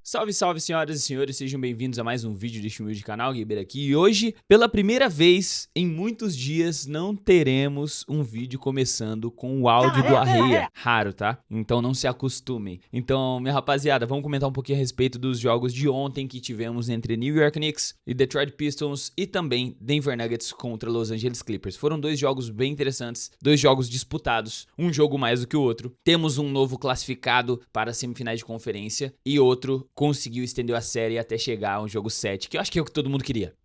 Salve, salve, senhoras e senhores, sejam bem-vindos a mais um vídeo deste humilde canal, Gaber aqui. E hoje, pela primeira vez em muitos dias, não teremos um vídeo começando com o áudio do Arreia. Raro, tá? Então não se acostumem. Então, minha rapaziada, vamos comentar um pouquinho a respeito dos jogos de ontem que tivemos entre New York Knicks e Detroit Pistons e também Denver Nuggets contra Los Angeles Clippers. Foram dois jogos bem interessantes, dois jogos disputados, um jogo mais do que o outro. Temos um novo classificado para as semifinais de conferência e outro conseguiu estender a série até chegar a um jogo 7, que eu acho que é o que todo mundo queria.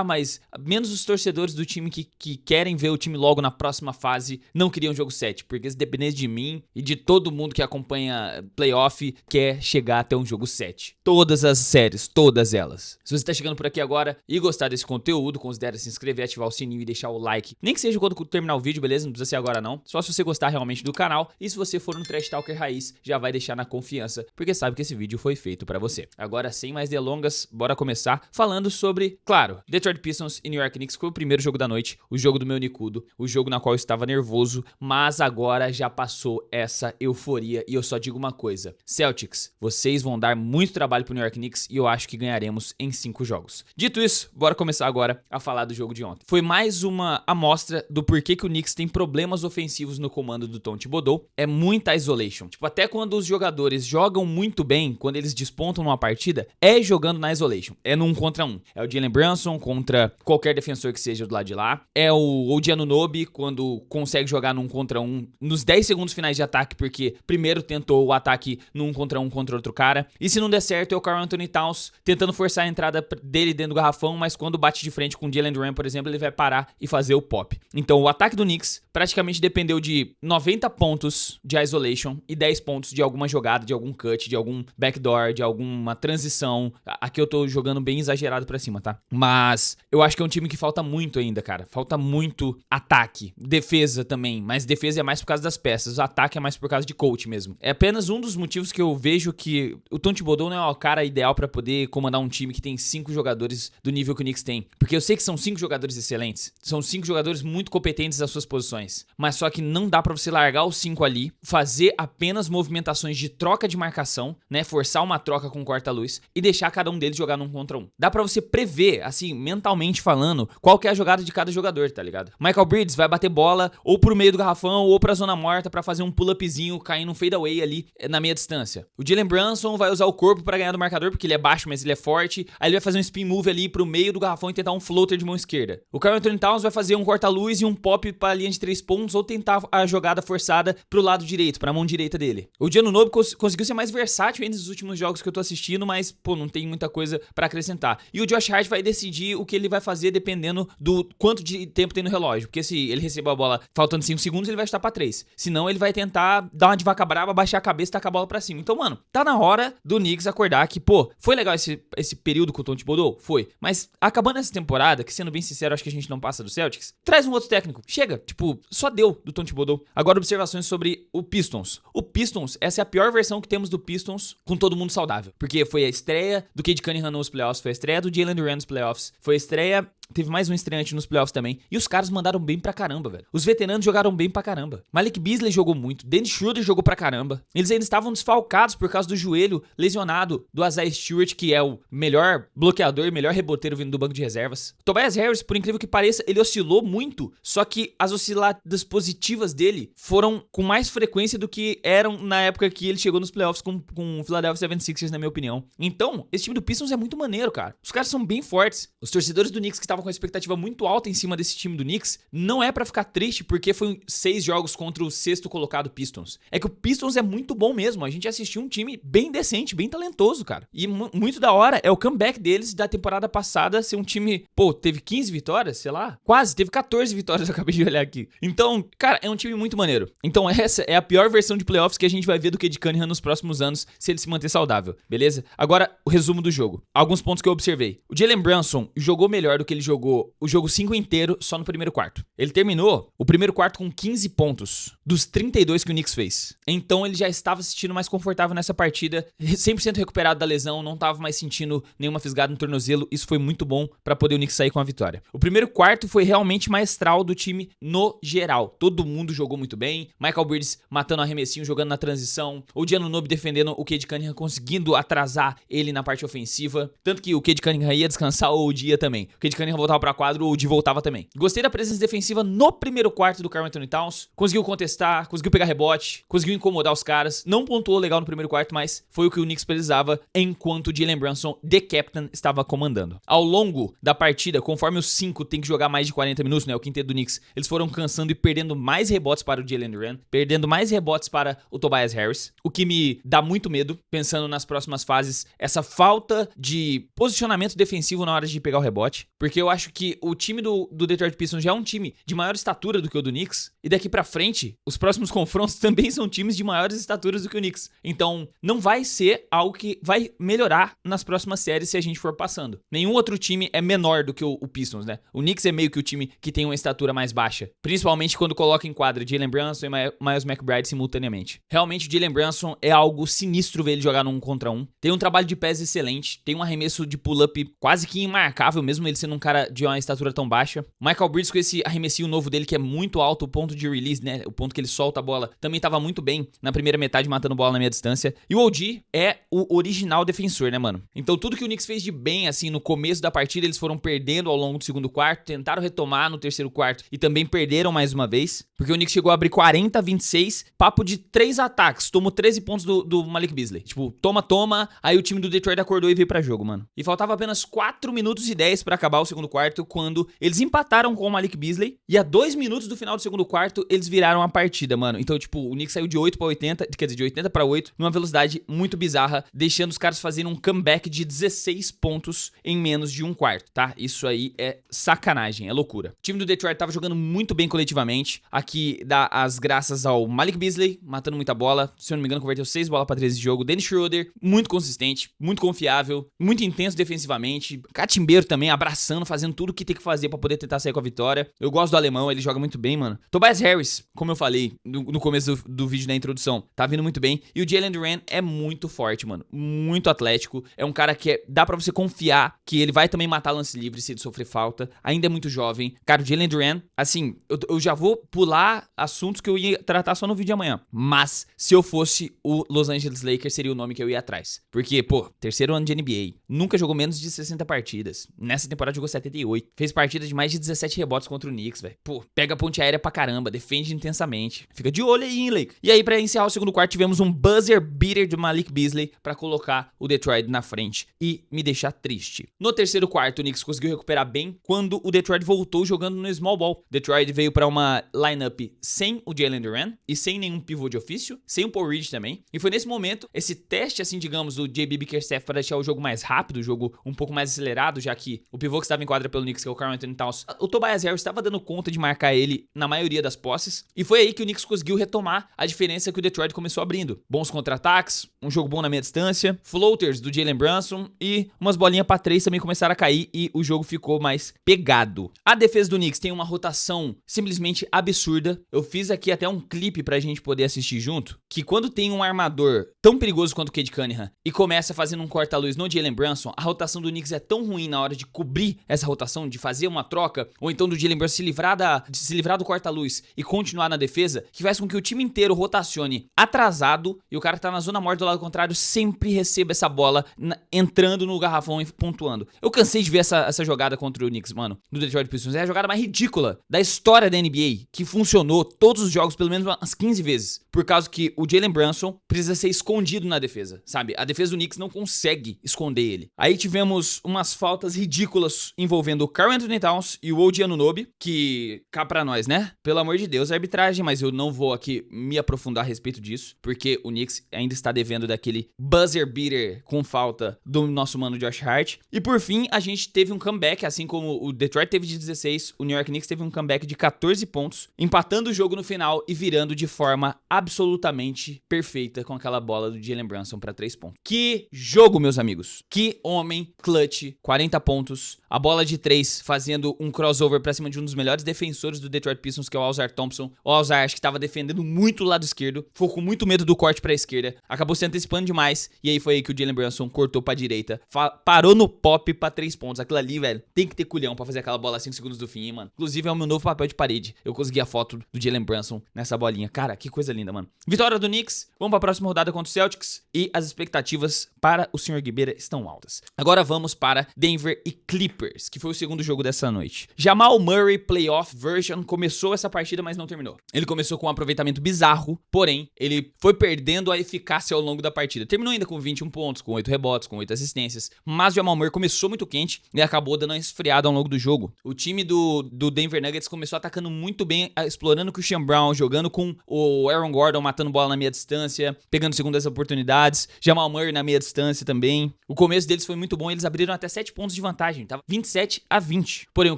Mas menos os torcedores do time que querem ver o time logo na próxima fase não queriam jogo 7, porque se dependesse de mim e de todo mundo que acompanha playoff, quer chegar até um jogo 7. Todas as séries, todas elas. Se você tá chegando por aqui agora e gostar desse conteúdo, considere se inscrever, ativar o sininho e deixar o like. Nem que seja quando terminar o vídeo, beleza? Não precisa ser agora não. Só se você gostar realmente do canal. E se você for um Trash Talker raiz, já vai deixar na confiança, porque sabe que esse vídeo foi feito pra você. Agora, sem mais delongas, bora começar falando sobre, claro, Detroit Pistons e New York Knicks. Foi o primeiro jogo da noite, o jogo do meu Nicudo, o jogo na qual eu estava nervoso, mas agora já passou essa euforia e eu só digo uma coisa: Celtics, vocês vão dar muito trabalho pro New York Knicks e eu acho que ganharemos em 5 jogos. Dito isso, bora começar agora a falar do jogo de ontem. Foi mais uma amostra do porquê que o Knicks tem problemas ofensivos no comando do Tom Thibodeau. É muita isolation. Tipo, até quando os jogadores jogam muito bem, quando eles despontam numa partida, é jogando na isolation. É no 1 contra 1. É o Jalen Brunson contra qualquer defensor que seja do lado de lá. É o OG Anunoby quando consegue jogar no 1 contra 1 nos 10 segundos finais de ataque, porque primeiro tentou o ataque no 1 contra 1 contra outro cara. E se não der certo, é o Karl-Anthony Towns tentando forçar a entrada dele dentro do garrafão, mas quando bate de frente com o Jalen Duren, por exemplo, ele vai parar e fazer o pop. Então o ataque do Knicks praticamente dependeu de 90 pontos de isolation e 10 pontos de alguma jogada, de algum cut, de algum backdoor, de alguma transição. Aqui eu tô jogando bem exagerado pra cima, tá? Mas eu acho que é um time que falta muito ainda, cara. Falta muito ataque. Defesa também, mas defesa é mais por causa das peças. O ataque é mais por causa de coach mesmo. É apenas um dos motivos que eu vejo que o Tom Thibodeau não é o cara ideal pra poder comandar um time que tem 5 jogadores do nível que o Knicks tem. Porque eu sei que são 5 jogadores excelentes. São 5 jogadores muito competentes nas suas posições. Mas só que não dá pra você largar os 5 ali, fazer apenas movimentações de troca de marcação, né? Forçar uma troca com corta-luz e deixar cada um deles jogar num contra um. Dá pra você prever, assim, mentalmente falando, qual que é a jogada de cada jogador, tá ligado? Michael Bridges vai bater bola ou pro meio do garrafão ou pra zona morta pra fazer um pull-upzinho, cair num fadeaway ali na meia distância. O Jalen Brunson vai usar o corpo pra ganhar do marcador, porque ele é baixo, mas ele é forte. Aí ele vai fazer um spin move ali pro meio do garrafão e tentar um floater de mão esquerda. O Karl-Anthony Towns vai fazer um corta-luz e um pop pra linha de 3 pontos ou tentar a jogada forçada pro lado direito, pra mão direita dele. O Anunoby conseguiu ser mais versátil entre os últimos jogos que eu tô assistindo, mas, pô, não tem muita coisa pra acrescentar. E o Josh Hart vai decidir o que ele vai fazer dependendo do quanto de tempo tem no relógio. Porque se ele receber a bola faltando 5 segundos, ele vai chutar pra 3. Senão, ele vai tentar dar uma de vaca braba, baixar a cabeça e tacar a bola pra cima. Então, mano, tá na hora do Knicks acordar que, pô, foi legal esse período com o Tom Thibodeau? Foi. Mas, acabando essa temporada, que sendo bem sincero, acho que a gente não passa do Celtics, traz um outro técnico. Chega. Tipo, só deu do Tom Thibodeau. Agora, observações sobre o Pistons. O Pistons, essa é a pior versão que temos do Pistons com todo mundo saudável. Porque foi a estreia do Cade Cunningham nos playoffs, foi a estreia do Jalen Duren nos playoffs, foi a estreia... Teve mais um estreante nos playoffs também. E os caras mandaram bem pra caramba, velho. Os veteranos jogaram bem pra caramba. Malik Beasley jogou muito. Dennis Schroeder jogou pra caramba. Eles ainda estavam desfalcados por causa do joelho lesionado do Isaiah Stewart, que é o melhor bloqueador e melhor reboteiro vindo do banco de reservas. Tobias Harris, por incrível que pareça, ele oscilou muito. Só que as osciladas positivas dele foram com mais frequência do que eram na época que ele chegou nos playoffs com o Philadelphia 76ers, na minha opinião. Então, esse time do Pistons é muito maneiro, cara. Os caras são bem fortes. Os torcedores do Knicks que estavam com a expectativa muito alta em cima desse time do Knicks, não é pra ficar triste porque foi 6 jogos contra o 6º colocado Pistons. É que o Pistons é muito bom mesmo. A gente assistiu um time bem decente, bem talentoso, cara. E muito da hora é o comeback deles da temporada passada ser um time, pô, teve 15 vitórias, sei lá, quase, teve 14 vitórias, eu acabei de olhar aqui. Então, cara, é um time muito maneiro. Então essa é a pior versão de playoffs que a gente vai ver do Cade Cunningham nos próximos anos, se ele se manter saudável, beleza? Agora, o resumo do jogo. Alguns pontos que eu observei. O Jalen Brunson jogou melhor do que ele jogou o jogo 5 inteiro só no primeiro quarto. Ele terminou o primeiro quarto com 15 pontos dos 32 que o Knicks fez. Então ele já estava se sentindo mais confortável nessa partida, 100% recuperado da lesão, não estava mais sentindo nenhuma fisgada no tornozelo. Isso foi muito bom para poder o Knicks sair com a vitória. O primeiro quarto foi realmente maestral do time no geral. Todo mundo jogou muito bem. Michael Bridges matando arremessinho, jogando na transição. O Giannunoby defendendo o Cade Cunningham, conseguindo atrasar ele na parte ofensiva. Tanto que o Cade Cunningham ia descansar, ou o dia também. O Cade Cunningham voltava pra quadra, ou o dia voltava também. Gostei da presença defensiva no primeiro quarto do Karl-Anthony Towns. Conseguiu contestar, conseguiu pegar rebote, conseguiu incomodar os caras. Não pontuou legal no primeiro quarto, mas foi o que o Knicks precisava enquanto o Jalen Brunson, the captain, estava comandando. Ao longo da partida, conforme os 5 tem que jogar mais de 40 minutos, né, o quinteto do Knicks, eles foram cansando e perdendo mais rebotes para o Jalen Duren, perdendo mais rebotes para o Tobias Harris, o que me dá muito medo, pensando nas próximas fases, essa falta de posicionamento defensivo na hora de pegar o rebote, porque eu acho que o time do Detroit Pistons já é um time de maior estatura do que o do Knicks, e daqui pra frente, os próximos confrontos também são times de maiores estaturas do que o Knicks. Então, não vai ser algo que vai melhorar nas próximas séries se a gente for passando. Nenhum outro time é menor do que o Pistons, né? O Knicks é meio que o time que tem uma estatura mais baixa, principalmente quando coloca em quadra Jalen Brunson e Miles McBride simultaneamente. Realmente, o Jalen Brunson é algo sinistro ver ele jogar no 1 contra 1. Tem um trabalho de pés excelente, tem um arremesso de pull-up quase que imarcável, mesmo ele sendo um cara de uma estatura tão baixa. Michael Bridges com esse arremessinho novo dele que é muito alto, o ponto de release, né? O ponto que ele solta a bola, também tava muito bem na primeira metade, matando bola na meia distância. E o OG é o original defensor, né, mano? Então tudo que o Knicks fez de bem, assim, no começo da partida, eles foram perdendo ao longo do segundo quarto, tentaram retomar no terceiro quarto e também perderam mais uma vez, porque o Knicks chegou a abrir 40-26, papo de 3 ataques, tomou 13 pontos do Malik Beasley. Tipo, toma, aí o time do Detroit acordou e veio pra jogo, mano. E faltava apenas 4 minutos e 10 pra acabar o segundo quarto, quando eles empataram com o Malik Beasley, e a 2 minutos do final do segundo quarto, eles viraram a partida, mano. Então, tipo, o Knicks saiu de 8 pra 80, quer dizer, de 80 pra 8, numa velocidade muito bizarra, deixando os caras fazerem um comeback de 16 pontos em menos de um quarto, tá? Isso aí é sacanagem, é loucura. O time do Detroit tava jogando muito bem coletivamente. Aqui dá as graças ao Malik Beasley, matando muita bola. Se eu não me engano, converteu 6 bolas pra 13 de jogo. Dennis Schroeder, muito consistente, muito confiável, muito intenso defensivamente. Catimbeiro também, abraçando, fazendo tudo o que tem que fazer pra poder tentar sair com a vitória. Eu gosto do alemão, ele joga muito bem, mano. Tobias Harris, como eu falei no começo do vídeo da introdução, tá vindo muito bem. E o Jalen Duren é muito forte, mano. Muito atlético. É um cara que dá pra você confiar que ele vai também matar lance livre se ele sofrer falta. Ainda é muito jovem. Cara, o Jalen Duren, assim, eu já vou pular assuntos que eu ia tratar só no vídeo de amanhã. Mas, se eu fosse o Los Angeles Lakers, seria o nome que eu ia atrás. Porque, pô, terceiro ano de NBA. Nunca jogou menos de 60 partidas. Nessa temporada jogou 78. Fez partidas de mais de 17 rebotes contra o Knicks, velho. Pô, pega a ponte aérea pra caramba, defende intensamente. Fica de olho aí, hein, Lakers. E aí, pra encerrar o segundo quarto, tivemos um buzzer beater do Malik Beasley pra colocar o Detroit na frente e me deixar triste. No terceiro quarto, o Knicks conseguiu recuperar bem quando o Detroit voltou jogando no small ball. Detroit veio pra uma lineup sem o Jalen Duren e sem nenhum pivô de ofício, sem o Paul Reed também. E foi nesse momento, esse teste, assim, digamos, do JB Bickerstaff para deixar o jogo mais rápido, o jogo um pouco mais acelerado, já que o pivô que estava em quadra pelo Knicks, que é o Karl-Anthony Towns, o Tobias Harris estava dando conta de marcar ele na maioria das posses. E foi aí que o Knicks conseguiu retomar a diferença que o Detroit começou abrindo. Bons contra-ataques, um jogo bom na meia distância, floaters do Jalen Brunson e umas bolinhas pra 3 também começaram a cair e o jogo ficou mais pegado. A defesa do Knicks tem uma rotação simplesmente absurda. Eu fiz aqui até um clipe pra gente poder assistir junto, que quando tem um armador tão perigoso quanto o Cade Cunningham e começa fazendo um corta-luz no Jalen Brunson, a rotação do Knicks é tão ruim na hora de cobrir essa rotação, de fazer uma troca, ou então do Jalen Brunson se livrar do corta-luz e continuar na defesa, que faz com que o time inteiro rotacione atrasado e o cara que tá na zona morta do lado contrário sempre receba essa bola entrando no garrafão e pontuando. Eu cansei de ver essa jogada contra o Knicks, mano, do Detroit Pistons. É a jogada mais ridícula da história da NBA, que funcionou todos os jogos pelo menos umas 15 vezes, por causa que o Jalen Brunson precisa ser escondido na defesa, sabe? A defesa do Knicks não consegue esconder ele. Aí tivemos umas faltas ridículas envolvendo o Karl-Anthony Towns e o OG Anunoby, que cá pra nós, né? Pelo amor de Deus, a arbitragem, mas eu não vou aqui me aprofundar a respeito disso, porque o Knicks ainda está devendo daquele buzzer beater com falta do nosso mano Josh Hart. E por fim, a gente teve um comeback, assim como o Detroit teve de 16, o New York Knicks teve um comeback de 14 pontos, empatando o jogo no final e virando de forma absolutamente perfeita com aquela bola do Jalen Brunson para 3 pontos. Que jogo, meus amigos! Que homem clutch, 40 pontos. A bola bola de 3, fazendo um crossover pra cima de um dos melhores defensores do Detroit Pistons, que é o Ausar Thompson. O Ausar acho que tava defendendo muito o lado esquerdo, ficou com muito medo do corte pra esquerda, acabou se antecipando demais, e aí foi aí que o Jalen Brunson cortou pra direita, parou no pop pra 3 pontos. Aquilo ali, velho, tem que ter culhão pra fazer aquela bola a 5 segundos do fim, hein, mano. Inclusive é o meu novo papel de parede. Eu consegui a foto do Jalen Brunson nessa bolinha. Cara, que coisa linda, mano. Vitória do Knicks, vamos pra próxima rodada contra o Celtics, e as expectativas para o Sr. Guibeira estão altas. Agora vamos para Denver e Clippers, que foi o segundo jogo dessa noite. Jamal Murray Playoff Version começou essa partida, mas não terminou. Ele começou com um aproveitamento bizarro, porém, ele foi perdendo a eficácia ao longo da partida. Terminou ainda com 21 pontos, com 8 rebotes, com 8 assistências, mas o Jamal Murray começou muito quente e acabou dando uma esfriada ao longo do jogo. O time do Denver Nuggets começou atacando muito bem, explorando o Christian Brown, jogando com o Aaron Gordon, matando bola na meia distância, pegando segundas oportunidades, Jamal Murray na meia distância também. O começo deles foi muito bom, eles abriram até 7 pontos de vantagem, tava 27-20. Porém, o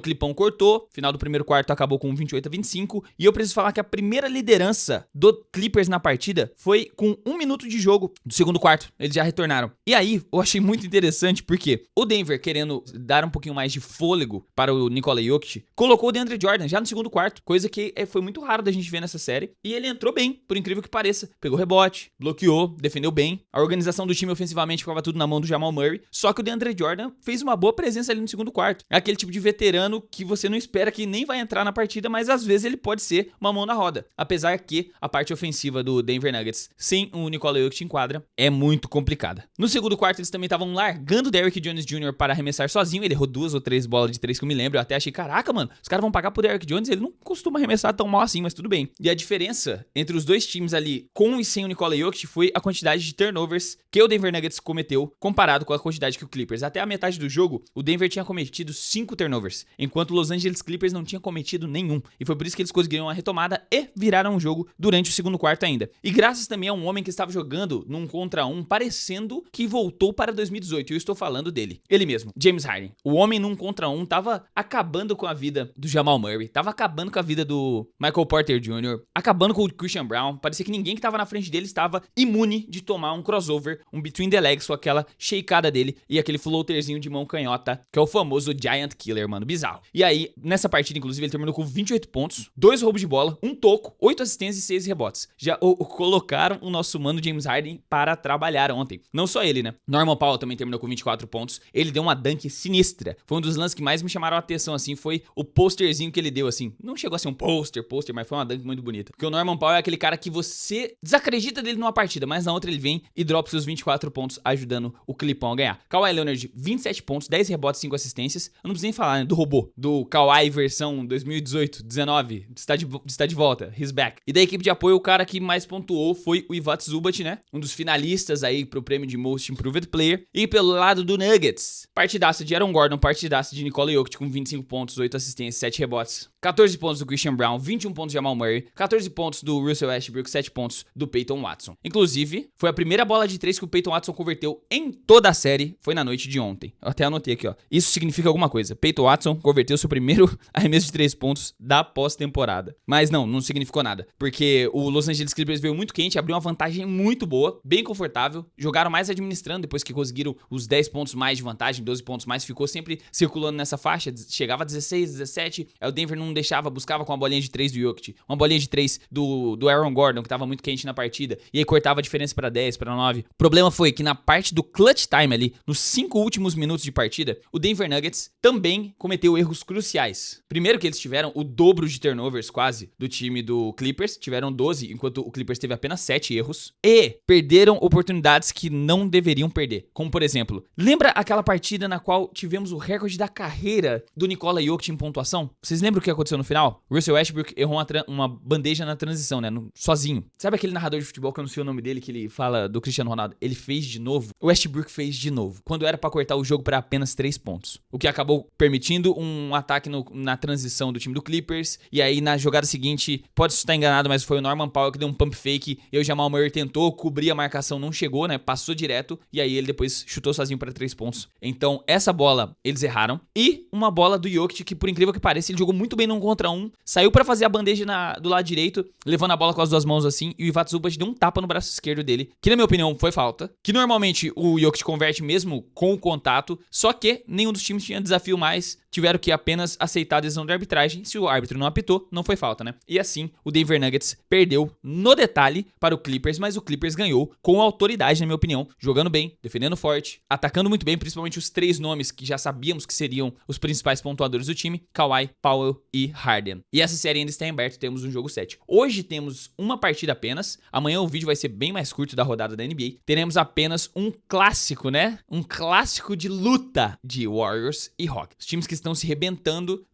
Clipão cortou, final do primeiro quarto acabou com 28-25, e eu preciso falar que a primeira liderança do Clippers na partida foi com 1 minuto de jogo do segundo quarto, eles já retornaram. E aí, eu achei muito interessante porque o Denver, querendo dar um pouquinho mais de fôlego para o Nikola Jokic, colocou o DeAndre Jordan já no segundo quarto, coisa que foi muito raro da gente ver nessa série, e ele entrou bem, por incrível que pareça. Pegou rebote, bloqueou, defendeu bem, a organização do time ofensivamente ficava tudo na mão do Jamal Murray, só que o DeAndre Jordan fez uma boa presença ali no segundo quarto. É aquele tipo de veterano que você não espera que nem vai entrar na partida, mas às vezes ele pode ser uma mão na roda. Apesar que a parte ofensiva do Denver Nuggets, sem o Nikola Jokic em quadra, é muito complicada. No segundo quarto eles também estavam largando o Derrick Jones Jr. para arremessar sozinho, ele errou 2 ou 3 bolas de 3 que eu me lembro, eu até achei, caraca, mano, os caras vão pagar pro Derrick Jones, ele não costuma arremessar tão mal assim, mas tudo bem. E a diferença entre os dois times ali, com e sem o Nikola Jokic, foi a quantidade de turnovers que o Denver Nuggets cometeu, comparado com a quantidade que o Clippers. Até a metade do jogo, o Denver tinha cometido 5 turnovers, enquanto o Los Angeles Clippers não tinha cometido nenhum. E foi por isso que eles conseguiram uma retomada e viraram o jogo durante o segundo quarto ainda. E graças também a um homem que estava jogando num contra um, parecendo que voltou para 2018. E eu estou falando dele. Ele mesmo, James Harden. O homem num contra um tava acabando com a vida do Jamal Murray, tava acabando com a vida do Michael Porter Jr., acabando com o Christian Brown. Parecia que ninguém que tava na frente dele estava imune de tomar um crossover, um between the legs, com aquela shakeada dele e aquele floaterzinho de mão canhota, que é o famoso Giant Killer, mano, bizarro. E aí, nessa partida, inclusive, ele terminou com 28 pontos, 2 roubos de bola, 1 toco, 8 assistências e 6 rebotes. Já colocaram o nosso mano James Harden para trabalhar ontem. Não só ele, né? Norman Powell também terminou com 24 pontos. Ele deu uma dunk sinistra. Foi um dos lances que mais me chamaram a atenção, assim, foi o posterzinho que ele deu, assim. Não chegou a ser um poster, mas foi uma dunk muito bonita. Porque o Norman Powell é aquele cara que você desacredita dele numa partida, mas na outra ele vem e dropa seus 24 pontos, ajudando o Clipão a ganhar. Kawhi Leonard, 27 pontos, 10 rebotes, 5 assistências. Eu não preciso nem falar, né, do robô, do Kawhi versão 2018-19, está de volta, he's back. E da equipe de apoio, o cara que mais pontuou foi o Ivica Zubac, né, um dos finalistas aí pro prêmio de Most Improved Player. E pelo lado do Nuggets, partidaça de Aaron Gordon, partidaça de Nikola Jokic com 25 pontos, 8 assistências, 7 rebotes. 14 pontos do Christian Brown, 21 pontos do Jamal Murray, 14 pontos do Russell Westbrook, 7 pontos do Peyton Watson. Inclusive, foi a primeira bola de 3 que o Peyton Watson converteu em toda a série, foi na noite de ontem. Eu até anotei aqui, ó. Isso significa alguma coisa. Peyton Watson converteu seu primeiro arremesso de 3 pontos da pós-temporada. Mas não significou nada, porque o Los Angeles Clippers veio muito quente, abriu uma vantagem muito boa, bem confortável, jogaram mais administrando depois que conseguiram os 10 pontos mais de vantagem, 12 pontos mais, ficou sempre circulando nessa faixa, chegava a 16, 17, aí o Denver não deixava, buscava com a bolinha de 3 do Jokic, uma bolinha de 3 do Aaron Gordon, que tava muito quente na partida, e aí cortava a diferença pra 10, pra 9. O problema foi que na parte do clutch time ali, nos 5 últimos minutos de partida, o Denver Nuggets também cometeu erros cruciais. Primeiro que eles tiveram o dobro de turnovers quase do time do Clippers, tiveram 12, enquanto o Clippers teve apenas 7 erros, e perderam oportunidades que não deveriam perder. Como por exemplo, lembra aquela partida na qual tivemos o recorde da carreira do Nikola Jokic em pontuação? Vocês lembram o que aconteceu no final? O Russell Westbrook errou uma bandeja na transição, né? Sozinho. Sabe aquele narrador de futebol que eu não sei o nome dele, que ele fala do Cristiano Ronaldo? Ele fez de novo. O Westbrook fez de novo. Quando era pra cortar o jogo para apenas 3 pontos. O que acabou permitindo um ataque na transição do time do Clippers. E aí na jogada seguinte, pode estar enganado, mas foi o Norman Powell que deu um pump fake. E o Jamal Murray tentou cobrir a marcação, não chegou, né? Passou direto. E aí ele depois chutou sozinho para 3 pontos. Então essa bola eles erraram. E uma bola do Jokic que, por incrível que pareça, ele jogou muito bem num contra um. Saiu pra fazer a bandeja do lado direito, levando a bola com as duas mãos assim, e o Ivica Zubac deu um tapa no braço esquerdo dele, que na minha opinião foi falta, que normalmente o Jokic converte mesmo com o contato, só que nenhum dos times tinha desafio mais, tiveram que apenas aceitar a decisão de arbitragem. Se o árbitro não apitou, não foi falta, né? E assim, o Denver Nuggets perdeu no detalhe para o Clippers, mas o Clippers ganhou com autoridade, na minha opinião, jogando bem, defendendo forte, atacando muito bem, principalmente os 3 nomes que já sabíamos que seriam os principais pontuadores do time, Kawhi, Powell e Harden. E essa série ainda está em aberto, temos um jogo 7. Hoje temos uma partida apenas, amanhã o vídeo vai ser bem mais curto da rodada da NBA, teremos apenas um clássico, né? Um clássico de luta de Warriors e Rockets. Os times que estão se rebentando,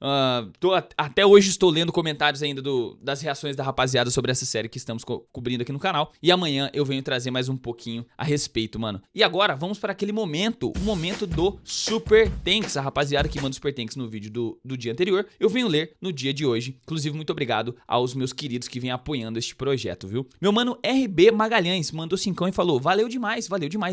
até hoje estou lendo comentários ainda das reações da rapaziada sobre essa série que estamos cobrindo aqui no canal, e amanhã eu venho trazer mais um pouquinho a respeito, mano. E agora vamos para aquele momento, o momento do Super Tanks, a rapaziada que manda Super Tanks no vídeo do dia anterior, eu venho ler no dia de hoje. Inclusive, muito obrigado aos meus queridos que vêm apoiando este projeto, viu? Meu mano RB Magalhães mandou 5 e falou: valeu demais,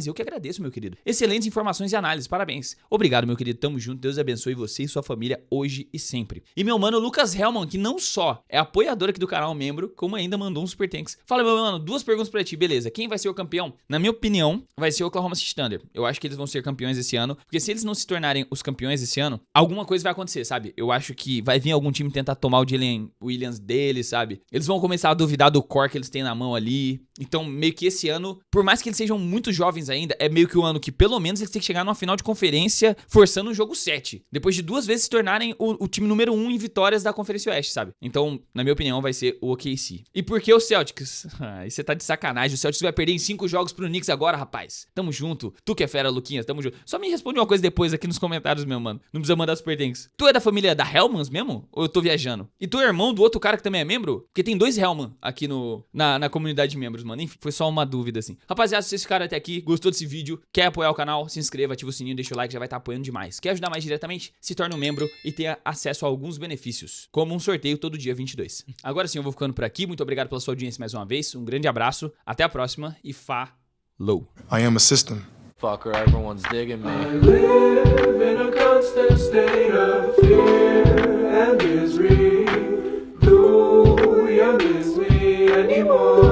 eu que agradeço, meu querido. Excelentes informações e análises, parabéns. Obrigado, meu querido, tamo junto, Deus abençoe você e sua família hoje e sempre. E meu mano Lucas Hellman, que não só é apoiador aqui do canal, membro, como ainda mandou um Super Tanks. Fala, meu mano, 2 perguntas pra ti, beleza. Quem vai ser o campeão? Na minha opinião, vai ser o Oklahoma City Thunder. Eu acho que eles vão ser campeões esse ano, porque se eles não se tornarem os campeões esse ano, alguma coisa vai acontecer, sabe? Eu acho que vai vir algum time tentar tomar o Jalen Williams deles, sabe? Eles vão começar a duvidar do core que eles têm na mão ali. Então, meio que esse ano, por mais que eles sejam muito jovens ainda, é meio que o ano que pelo menos eles têm que chegar numa final de conferência forçando um jogo 7. Depois de 2 vezes se tornarem o time número 1 em vitórias da Conferência Oeste, sabe? Então, na minha opinião, vai ser o OKC. E por que o Celtics? Aí você tá de sacanagem. O Celtics vai perder em 5 jogos pro Knicks agora, rapaz. Tamo junto. Tu que é fera, Luquinhas, tamo junto. Só me responde uma coisa depois aqui nos comentários, meu mano. Não precisa mandar Super Tanks. Tu é da família da Hellmans mesmo? Ou eu tô viajando? E tu é irmão do outro cara que também é membro? Porque tem 2 Hellman aqui na comunidade de membros, mano. Enfim, foi só uma dúvida, assim. Rapaziada, se vocês ficaram até aqui, gostou desse vídeo, quer apoiar o canal, se inscreva, ativa o sininho, deixa o like, já vai estar apoiando demais. Quer ajudar mais diretamente? Se torne um membro e tenha acesso a alguns benefícios, como um sorteio todo dia 22. Agora sim, eu vou ficando por aqui. Muito obrigado pela sua audiência mais uma vez. Um grande abraço, até a próxima e falou. I am a system. Fucker, everyone's digging me. I live in a constant state of fear and misery. Do you miss me anymore?